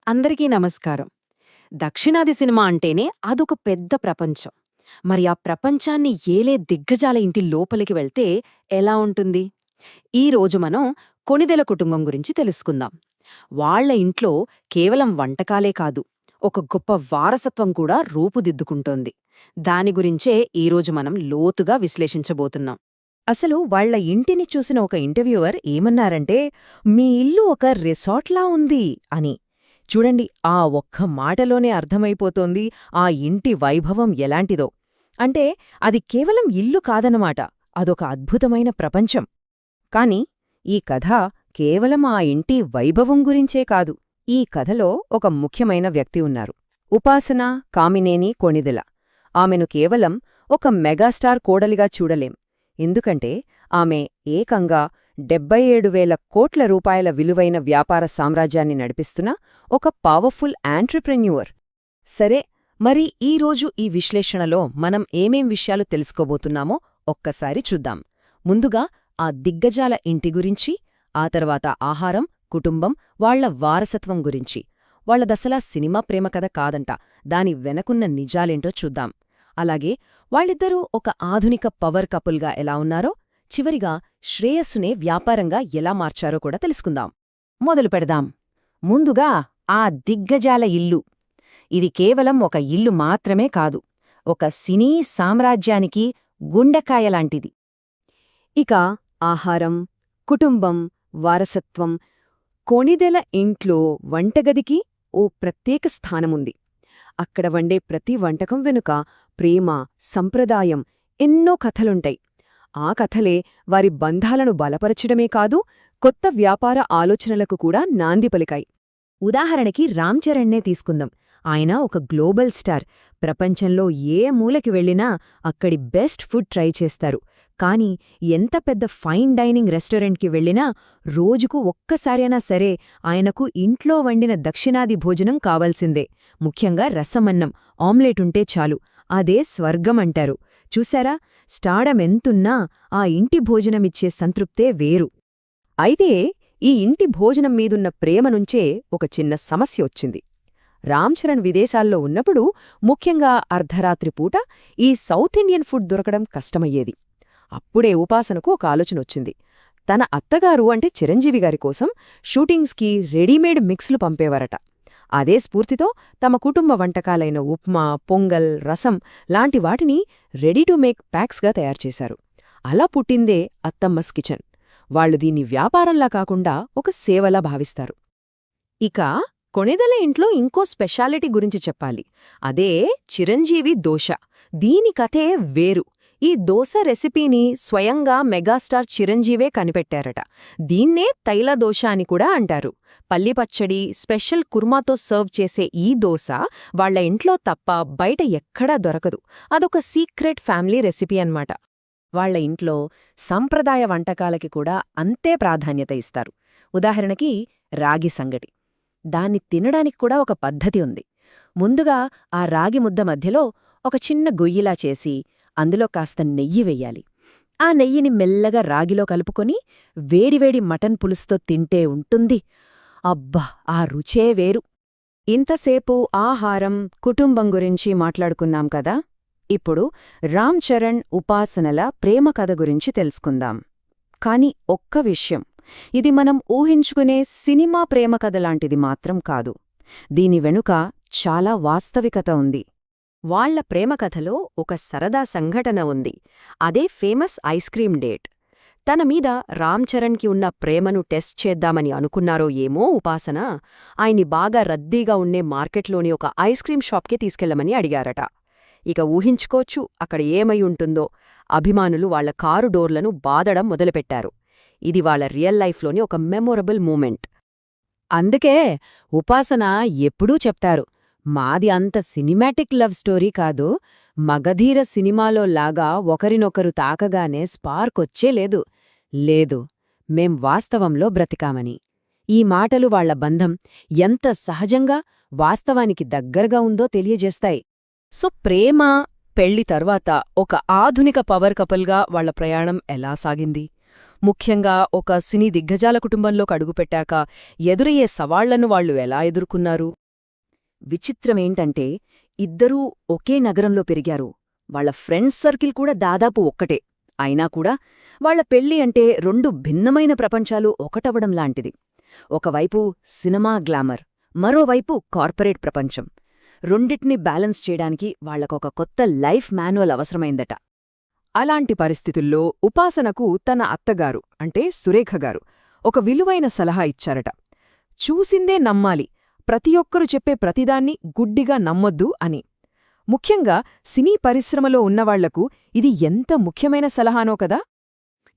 అందరికీ నమస్కారం. దక్షిణాది సినిమా అంటేనే అదొక పెద్ద ప్రపంచం. మరి ఆ ప్రపంచాన్ని ఏలే దిగ్గజాల ఇంటి లోపలికి వెళ్తే ఎలా ఉంటుంది? ఈరోజు మనం కొణిదెల కుటుంబం గురించి తెలుసుకుందాం. వాళ్ళ ఇంట్లో కేవలం వంటకాలే కాదు, ఒక గొప్ప వారసత్వం కూడా రూపుదిద్దుకుంటోంది. దాని గురించే ఈరోజు మనం లోతుగా విశ్లేషించబోతున్నాం. అసలు వాళ్ళ ఇంటిని చూసిన ఒక ఇంటర్వ్యూవర్ ఏమన్నారంటే, మీ ఇల్లు ఒక రిసార్ట్లా ఉంది అని. చూడండి, ఆ ఒక్క మాటలోనే అర్థమైపోతోంది ఆ ఇంటి వైభవం ఎలాంటిదో. అంటే అది కేవలం ఇల్లు కాదనమాట, అదొక అద్భుతమైన ప్రపంచం. కాని ఈ కథ కేవలం ఆ ఇంటి వైభవం గురించే కాదు. ఈ కథలో ఒక ముఖ్యమైన వ్యక్తి ఉన్నారు. ఉపాసన కామినేని కొణిదెల. ఆమెను కేవలం ఒక మెగాస్టార్ కోడలిగా చూడలేం. ఎందుకంటే ఆమె ఏకంగా 77,000 కోట్ల రూపాయల విలువైన వ్యాపార సామ్రాజ్యాన్ని నడిపిస్తున్న ఒక పవర్ఫుల్ ఆంట్రప్రెన్యూర్. సరే, మరి ఈరోజు ఈ విశ్లేషణలో మనం ఏమేం విషయాలు తెలుసుకోబోతున్నామో ఒక్కసారి చూద్దాం. ముందుగా ఆ దిగ్గజాల ఇంటి గురించి, ఆ తర్వాత ఆహారం, కుటుంబం, వాళ్ల వారసత్వం గురించి. వాళ్లదసలా సినిమా ప్రేమ కథ కాదంట, దాని వెనకున్న నిజాలేంటో చూద్దాం. అలాగే వాళ్ళిద్దరూ ఒక ఆధునిక పవర్ కపుల్గా ఎలా ఉన్నారో, చివరిగా శ్రేయస్సునే వ్యాపారంగా ఎలా మార్చారో కూడా తెలుసుకుందాం. మొదలు పెడదాం. ముందుగా ఆ దిగ్గజాల ఇల్లు. ఇది కేవలం ఒక ఇల్లు మాత్రమే కాదు, ఒక సినీ సామ్రాజ్యానికి గుండెకాయలాంటిది. ఇక ఆహారం, కుటుంబం, వారసత్వం. కొణిదెల ఇంట్లో వంటగదికి ఓ ప్రత్యేక స్థానముంది. అక్కడ వండే ప్రతి వంటకం వెనుక ప్రేమ, సంప్రదాయం, ఎన్నో కథలుంటాయి. ఆ కథలే వారి బంధాలను బలపరచడమే కాదు, కొత్త వ్యాపార ఆలోచనలకు కూడా నాంది పలికాయి. ఉదాహరణకి రామ్ చరణ్నే తీసుకుందాం. ఆయన ఒక గ్లోబల్ స్టార్. ప్రపంచంలో ఏ మూలకి వెళ్ళినా అక్కడి బెస్ట్ ఫుడ్ ట్రై చేస్తారు. కాని ఎంత పెద్ద ఫైన్ డైనింగ్ రెస్టారెంట్కి వెళ్ళినా రోజుకు ఒక్కసారైనా సరే ఆయనకు ఇంట్లో వండిన దక్షిణాది భోజనం కావాల్సిందే. ముఖ్యంగా రసమన్నం, ఆమ్లెటుంటే చాలు, అదే స్వర్గమంటారు. చూశారా, స్టాడమెంతున్నా ఆ ఇంటి భోజనమిచ్చే సంతృప్తే వేరు. అయితే ఈ ఇంటి భోజనం మీదున్న ప్రేమనుంచే ఒక చిన్న సమస్య వచ్చింది. రామ్ చరణ్ విదేశాల్లో ఉన్నప్పుడు, ముఖ్యంగా అర్ధరాత్రి పూట ఈ సౌత్ ఇండియన్ ఫుడ్ దొరకడం కష్టమయ్యేది. అప్పుడే ఉపాసనకు ఒక ఆలోచనొచ్చింది. తన అత్తగారు అంటే చిరంజీవి గారి కోసం షూటింగ్స్కి రెడీమేడ్ మిక్స్లు పంపేవారట. అదే స్ఫూర్తితో తమ కుటుంబ వంటకాలైన ఉప్మా, పొంగల్, రసం లాంటి వాటిని రెడీ టు మేక్ ప్యాక్స్గా తయారుచేశారు. అలా పుట్టిందే అత్తమ్మస్ కిచెన్. వాళ్లు దీన్ని వ్యాపారంలా కాకుండా ఒక సేవలా భావిస్తారు. ఇక కొణిదెల ఇంట్లో ఇంకో స్పెషాలిటీ గురించి చెప్పాలి. అదే చిరంజీవి దోశ. దీని కథే వేరు. ఈ దోశ రెసిపీని స్వయంగా మెగాస్టార్ చిరంజీవే కనిపెట్టారట. దీన్నే తైల దోశ అని కూడా అంటారు. పల్లిపచ్చడి, స్పెషల్ కుర్మాతో సర్వ్ చేసే ఈ దోశ వాళ్ల ఇంట్లో తప్ప బయట ఎక్కడా దొరకదు. అదొక సీక్రెట్ ఫ్యామిలీ రెసిపీ అన్నమాట. వాళ్ల ఇంట్లో సంప్రదాయ వంటకాలకి కూడా అంతే ప్రాధాన్యత ఇస్తారు. ఉదాహరణకి రాగి సంగటి. దాన్ని తినడానికి కూడా ఒక పద్ధతి ఉంది. ముందుగా ఆ రాగి ముద్ద మధ్యలో ఒక చిన్న గొయ్యిలా చేసి అందులో కాస్త నెయ్యి వెయ్యాలి. ఆ నెయ్యిని మెల్లగా రాగిలో కలుపుకొని వేడివేడి మటన్ పులుసుతో తింటే ఉంటుంది. అబ్బా, ఆ రుచే వేరు. ఇంతసేపు ఆహారం, కుటుంబం గురించి మాట్లాడుకున్నాం కదా. ఇప్పుడు రామ్ చరణ్, ఉపాసనల ప్రేమ కథ గురించి తెలుసుకుందాం. కాని ఒక్క విషయం, ఇది మనం ఊహించుకునే సినిమా ప్రేమ కథలాంటిది మాత్రం కాదు. దీని వెనుక చాలా వాస్తవికత ఉంది. వాళ్ల ప్రేమకథలో ఒక సరదా సంఘటన ఉంది. అదే ఫేమస్ ఐస్ క్రీం డేట్. తన మీద రామ్ చరణ్కి ఉన్న ప్రేమను టెస్ట్ చేద్దామని అనుకున్నారో ఏమో ఉపాసన, ఆయన్ని బాగా రద్దీగా ఉండే మార్కెట్లోని ఒక ఐస్ క్రీం షాప్కి తీసుకెళ్లమని అడిగారట. ఇక ఊహించుకోవచ్చు అక్కడ ఏమై ఉంటుందో. అభిమానులు వాళ్ల కారు డోర్లను బాదడం మొదలుపెట్టారు. ఇది వాళ్ల రియల్ లైఫ్లోని ఒక మెమొరబుల్ మూమెంట్. అందుకే ఉపాసన ఎప్పుడూ చెప్తారు, మాది అంత సినిమాటిక్ లవ్ స్టోరీ కాదు, మగధీర సినిమాలో లాగా ఒకరినొకరు తాకగానే స్పార్కొచ్చేలేదు. లేదు, మేం వాస్తవంలో బ్రతికామని. ఈ మాటలు వాళ్ల బంధం ఎంత సహజంగా, వాస్తవానికి దగ్గరగా ఉందో తెలియజేస్తాయి. సో ప్రేమ, పెళ్లి తర్వాత ఒక ఆధునిక పవర్ కపుల్గా వాళ్ల ప్రయాణం ఎలా సాగింది? ముఖ్యంగా ఒక సినీ దిగ్గజాల కుటుంబంలోకి అడుగుపెట్టాక ఎదురయ్యే సవాళ్లను వాళ్లు ఎలా ఎదుర్కొన్నారు? విచిత్రమేంటంటే ఇద్దరూ ఒకే నగరంలో పెరిగారు. వాళ్ళ ఫ్రెండ్స్ సర్కిల్ కూడా దాదాపు ఒక్కటే. అయినా కూడా వాళ్ళ పెళ్లి అంటే రెండు భిన్నమైన ప్రపంచాలు ఒకటవడం లాంటిది. ఒకవైపు సినిమా గ్లామర్, మరోవైపు కార్పొరేట్ ప్రపంచం. రెండిటిని బ్యాలెన్స్ చేయడానికి వాళ్లకొక కొత్త లైఫ్ మాన్యువల్ అవసరమైందట. అలాంటి పరిస్థితుల్లో ఉపాసనకు తన అత్తగారు అంటే సురేఖగారు ఒక విలువైన సలహా ఇచ్చారట. చూసిందే నమ్మాలి, ప్రతి ఒక్కరూ చెప్పే ప్రతిదాన్ని గుడ్డిగా నమ్మొద్దు అని. ముఖ్యంగా సినీ పరిశ్రమలో ఉన్నవాళ్లకు ఇది ఎంత ముఖ్యమైన సలహానో కదా.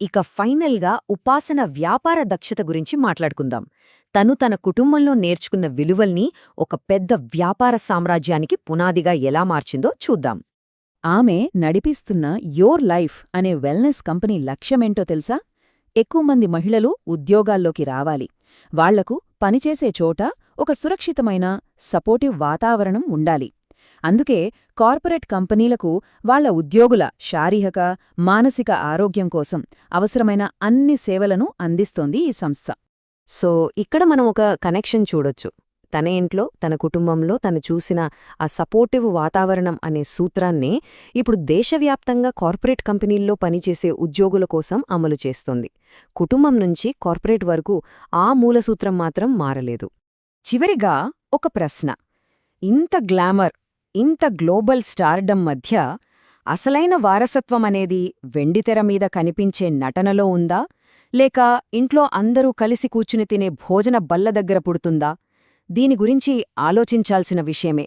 ఇక ఫైనల్గా ఉపాసన వ్యాపార దక్షత గురించి మాట్లాడుకుందాం. తన కుటుంబంలో నేర్చుకున్న విలువల్ని ఒక పెద్ద వ్యాపార సామ్రాజ్యానికి పునాదిగా ఎలా మార్చిందో చూద్దాం. ఆమె నడిపిస్తున్న యోర్ లైఫ్ అనే వెల్నెస్ కంపెనీ లక్ష్యమేంటో తెలుసా? ఎక్కువ మంది మహిళలు ఉద్యోగాల్లోకి రావాలి, వాళ్లకు పనిచేసే చోట ఒక సురక్షితమైన సపోర్టివ్ వాతావరణం ఉండాలి. అందుకే కార్పొరేట్ కంపెనీలకు వాళ్ల ఉద్యోగుల శారీరక, మానసిక ఆరోగ్యం కోసం అవసరమైన అన్ని సేవలను అందిస్తోంది ఈ సంస్థ. సో ఇక్కడ మనం ఒక కనెక్షన్ చూడొచ్చు. తన ఇంట్లో, తన కుటుంబంలో తను చూసిన ఆ సపోర్టివ్ వాతావరణం అనే సూత్రాన్ని ఇప్పుడు దేశవ్యాప్తంగా కార్పొరేట్ కంపెనీల్లో పనిచేసే ఉద్యోగుల కోసం అమలు చేస్తోంది. కుటుంబం నుంచి కార్పొరేట్ వరకు ఆ మూలసూత్రం మాత్రం మారలేదు. చివరిగా ఒక ప్రశ్న. ఇంత గ్లామర్, ఇంత గ్లోబల్ స్టార్డమ్ మధ్య అసలైన వారసత్వమనేది వెండితెర మీద కనిపించే నటనలో ఉందా, లేక ఇంట్లో అందరూ కలిసి కూర్చుని తినే భోజన బల్ల దగ్గర పుడుతుందా? దీని గురించి ఆలోచించాల్సిన విషయమే.